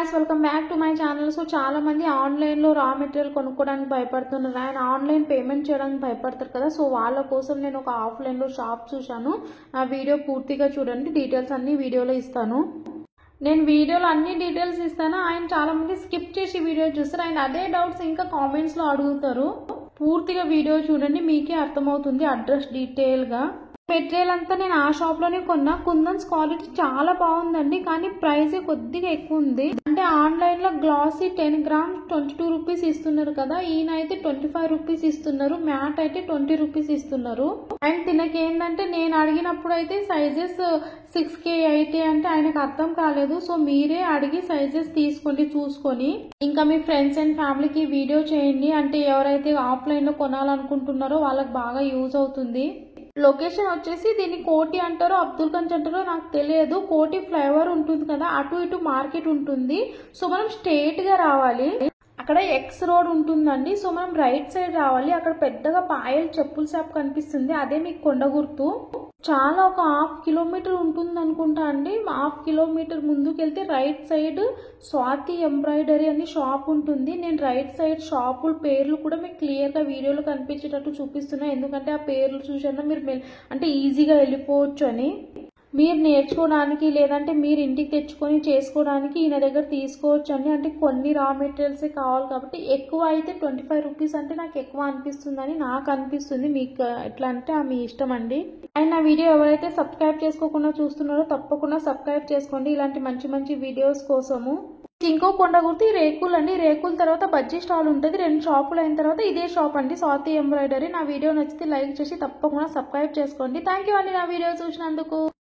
Guys, welcome back to my channel. So చాలా మంది online లో రా మెటీరియల్ కొనుక్కోవడానికి భయపడుతున్నారు అండ్ ఆన్లైన్ పేమెంట్ చేయడానికి భయపడతారు కదా. సో వాళ్ళ కోసం నేను ఒక ఆఫ్లైన్ లో షాప్ చూశాను. ఆ వీడియో పూర్తిగా చూడండి, డీటెయిల్స్ అన్ని వీడియోలో ఇస్తాను. నేను వీడియోలో అన్ని డీటెయిల్స్ ఇస్తాను. ఆయన చాలా మంది స్కిప్ చేసి వీడియో చూస్తారు. ఆయన అదే డౌట్స్ ఇంకా కామెంట్స్ లో అడుగుతారు. పూర్తిగా వీడియో చూడండి, మీకే అర్థమవుతుంది అడ్రస్ డీటెయిల్ గా. మెటీరియల్ అంతా నేను ఆ షాప్ లోనే కొన్నా. కుందన్స్ క్వాలిటీ చాలా బాగుందండి, కానీ ప్రైస్ కొద్దిగా ఎక్కువ ఉంది. అంటే ఆన్లైన్ లో గ్లాసీ 10 grams 22 రూపీస్ ఇస్తున్నారు కదా, ఈయన అయితే 25 రూపీస్ ఇస్తున్నారు. మ్యాట్ అయితే 20 రూపీస్ ఇస్తున్నారు. అండ్ తినకి ఏంటంటే నేను అడిగినప్పుడు అయితే సైజెస్ 6K 8K అంటే ఆయనకు అర్థం కాలేదు. సో మీరే అడిగి సైజెస్ తీసుకోండి చూసుకొని. ఇంకా మీ ఫ్రెండ్స్ అండ్ ఫ్యామిలీకి వీడియో చేయండి. అంటే ఎవరైతే ఆఫ్లైన్ లో కొనాలనుకుంటున్నారో వాళ్ళకి బాగా యూజ్ అవుతుంది. లొకేషన్ వచ్చేసి దీన్ని కోటి అంటారో అబ్దుల్ గంజ్ అంటారో నాకు తెలియదు. కోటి ఫ్లైఓవర్ ఉంటుంది కదా, అటు ఇటు మార్కెట్ ఉంటుంది. సో మనం స్ట్రేట్ గా రావాలి. అక్కడ ఎక్స్ రోడ్ ఉంటుందండి. సో మనం రైట్ సైడ్ రావాలి. అక్కడ పెద్దగా పాయల్ చెప్పుల షాప్ కనిపిస్తుంది, అదే మీకు కొండ గుర్తు. చాలా ఒక 1/2 కిలోమీటర్ ఉంటుంది అనుకుంటా అండి. 1/2 కిలోమీటర్ ముందుకు వెళ్తే రైట్ సైడ్ స్వాతి ఎంబ్రాయిడరీ అని షాప్ ఉంటుంది. నేను రైట్ సైడ్ షాపుల పేర్లు కూడా మీకు క్లియర్ గా వీడియోలో కనిపించేటట్టు చూపిస్తున్నా. ఎందుకంటే ఆ పేర్లు చూసినా మీరు అంటే ఈజీగా వెళ్ళిపోవచ్చు అని. మీరు నేర్చుకోవడానికి లేదంటే మీరు ఇంటికి తెచ్చుకొని చేసుకోవడానికి ఈయన దగ్గర తీసుకోవచ్చు అండి. అంటే కొన్ని రా మెటీరియల్స్ కావాలి కాబట్టి ఎక్కువ అయితే 25 రూపీస్ అంటే నాకు ఎక్కువ అనిపిస్తుందని నాకు అనిపిస్తుంది. మీకు ఎట్లా అంటే మీ ఇష్టం అండి. అండ్ నా వీడియో ఎవరైతే సబ్స్క్రైబ్ చేసుకోకుండా చూస్తున్నారో తప్పకుండా సబ్స్క్రైబ్ చేసుకోండి ఇలాంటి మంచి మంచి వీడియోస్ కోసము. ఇంకో కొండ గుర్తు రేకులు అండి. రేకుల తర్వాత బజ్జీ స్టాల్ ఉంటుంది. 2 షాపులు అయిన తర్వాత ఇదే షాప్ అండి, స్వాతి ఎంబ్రాయిడరీ. నా వీడియో నచ్చితే లైక్ చేసి తప్పకుండా సబ్స్క్రైబ్ చేసుకోండి. థ్యాంక్ యూ అండి నా వీడియో చూసినందుకు.